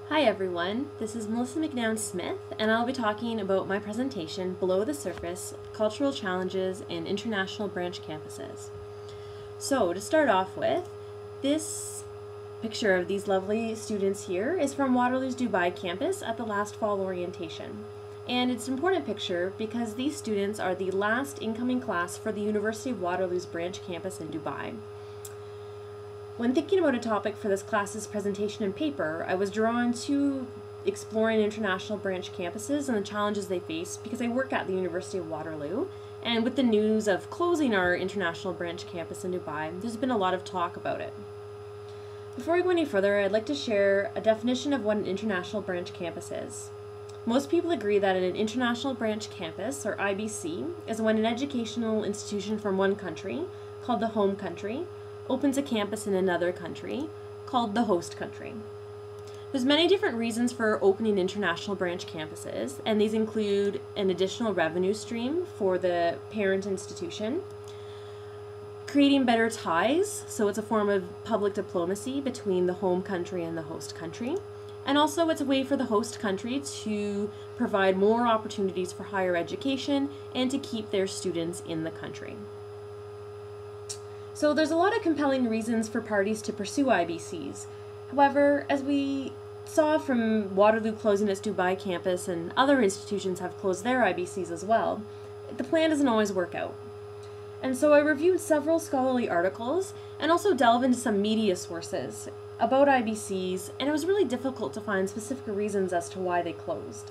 Hi everyone, this is Melissa McNown-Smith, and I'll be talking about my presentation, Below the Surface, Cultural Challenges in International Branch Campuses. So, to start off with, this picture of these lovely students here is from Waterloo's Dubai campus at the last fall orientation. And it's an important picture because these students are the last incoming class for the University of Waterloo's branch campus in Dubai. When thinking about a topic for this class's presentation and paper, I was drawn to exploring international branch campuses and the challenges they face because I work at the University of Waterloo, and with the news of closing our international branch campus in Dubai, there's been a lot of talk about it. Before I go any further, I'd like to share a definition of what an international branch campus is. Most people agree that an international branch campus, or IBC, is when an educational institution from one country, called the home country, opens a campus in another country, called the host country. There's many different reasons for opening international branch campuses, and these include an additional revenue stream for the parent institution, creating better ties, so it's a form of public diplomacy between the home country and the host country, and also it's a way for the host country to provide more opportunities for higher education and to keep their students in the country. So there's a lot of compelling reasons for parties to pursue IBCs. However, as we saw from Waterloo closing its Dubai campus and other institutions have closed their IBCs as well, the plan doesn't always work out. And so I reviewed several scholarly articles and also delved into some media sources about IBCs, and it was really difficult to find specific reasons as to why they closed.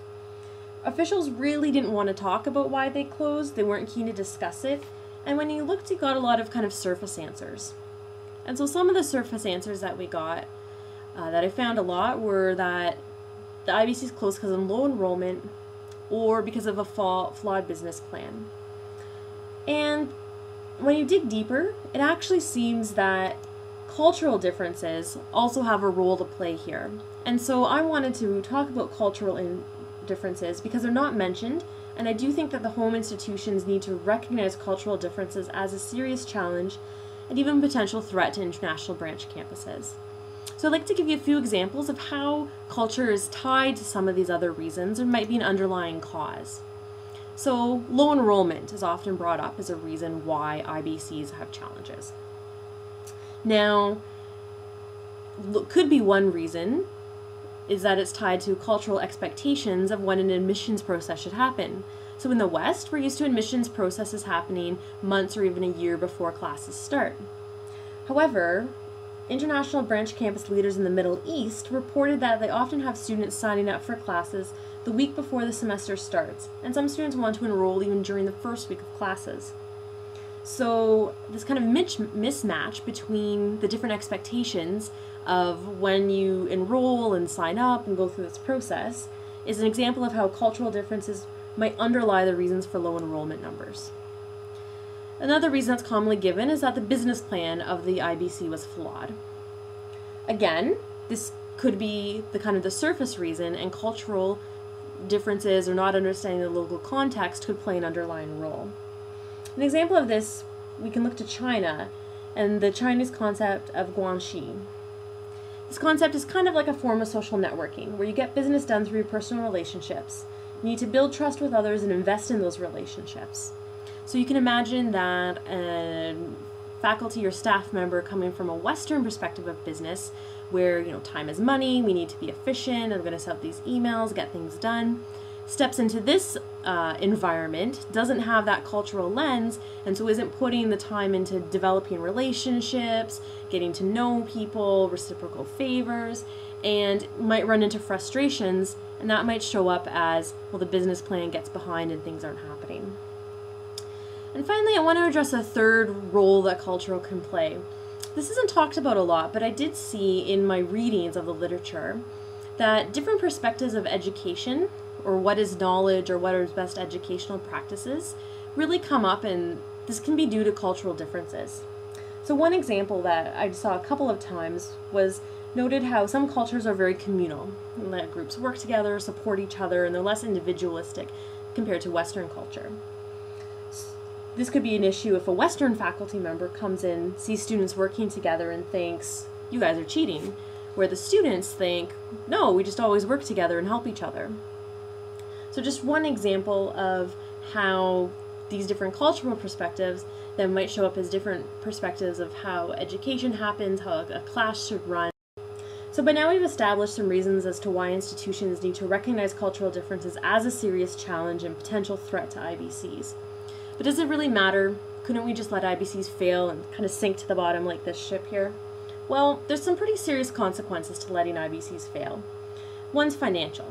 Officials really didn't want to talk about why they closed, they weren't keen to discuss it, and when you looked, you got a lot of kind of surface answers. And so some of the surface answers that we got, that I found a lot, were that the IBC's closed because of low enrollment or because of a flawed business plan. And when you dig deeper, it actually seems that cultural differences also have a role to play here. And so I wanted to talk about cultural differences because they're not mentioned, and I do think that the home institutions need to recognize cultural differences as a serious challenge and even a potential threat to international branch campuses. So I'd like to give you a few examples of how culture is tied to some of these other reasons or might be an underlying cause. So low enrollment is often brought up as a reason why IBCs have challenges. Now, could be one reason is that it's tied to cultural expectations of when an admissions process should happen. So in the West, we're used to admissions processes happening months or even a year before classes start. However, international branch campus leaders in the Middle East reported that they often have students signing up for classes the week before the semester starts, and some students want to enroll even during the first week of classes. So this kind of mismatch between the different expectations of when you enroll and sign up and go through this process is an example of how cultural differences might underlie the reasons for low enrollment numbers. Another reason that's commonly given is that the business plan of the IBC was flawed. Again, this could be the surface reason, and cultural differences or not understanding the local context could play an underlying role. An example of this, we can look to China and the Chinese concept of guanxi. This concept is kind of like a form of social networking, where you get business done through personal relationships. You need to build trust with others and invest in those relationships. So you can imagine that a faculty or staff member coming from a Western perspective of business, where time is money, we need to be efficient, I'm going to set up these emails, get things done, steps into this environment, doesn't have that cultural lens, and so isn't putting the time into developing relationships, getting to know people, reciprocal favors, and might run into frustrations, and that might show up as, well, the business plan gets behind and things aren't happening. And finally, I want to address a third role that culture can play. This isn't talked about a lot, but I did see in my readings of the literature that different perspectives of education, or what is knowledge, or what are best educational practices, really come up, and this can be due to cultural differences. So one example that I saw a couple of times was noted how some cultures are very communal, and that groups work together, support each other, and they're less individualistic compared to Western culture. This could be an issue if a Western faculty member comes in, sees students working together, and thinks, you guys are cheating. where the students think, no, we just always work together and help each other. So just one example of how these different cultural perspectives then might show up as different perspectives of how education happens, how a class should run. So by now we've established some reasons as to why institutions need to recognize cultural differences as a serious challenge and potential threat to IBCs. But does it really matter? Couldn't we just let IBCs fail and kind of sink to the bottom like this ship here? Well, there's some pretty serious consequences to letting IBCs fail. One's financial.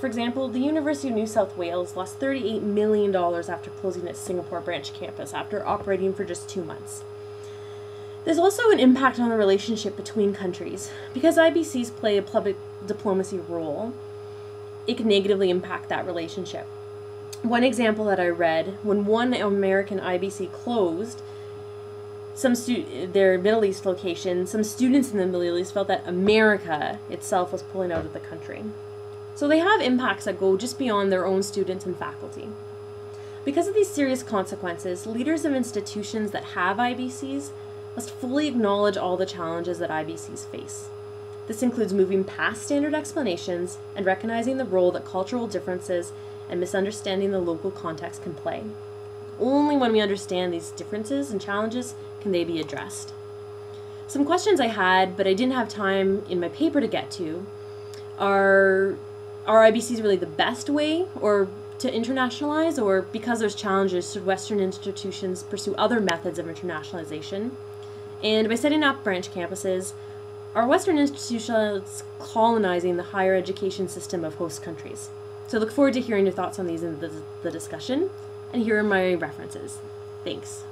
For example, the University of New South Wales lost $38 million after closing its Singapore branch campus after operating for just 2 months. There's also an impact on the relationship between countries. Because IBCs play a public diplomacy role, it can negatively impact that relationship. One example that I read, when one American IBC closed their Middle East location, some students in the Middle East felt that America itself was pulling out of the country. So they have impacts that go just beyond their own students and faculty. Because of these serious consequences, leaders of institutions that have IBCs must fully acknowledge all the challenges that IBCs face. This includes moving past standard explanations and recognizing the role that cultural differences and misunderstanding the local context can play. Only when we understand these differences and challenges can they be addressed. Some questions I had, but I didn't have time in my paper to get to, are IBCs really the best way or to internationalize, or because there's challenges, should Western institutions pursue other methods of internationalization? And by setting up branch campuses, are Western institutions colonizing the higher education system of host countries? So I look forward to hearing your thoughts on these in the discussion, and here are my references. Thanks.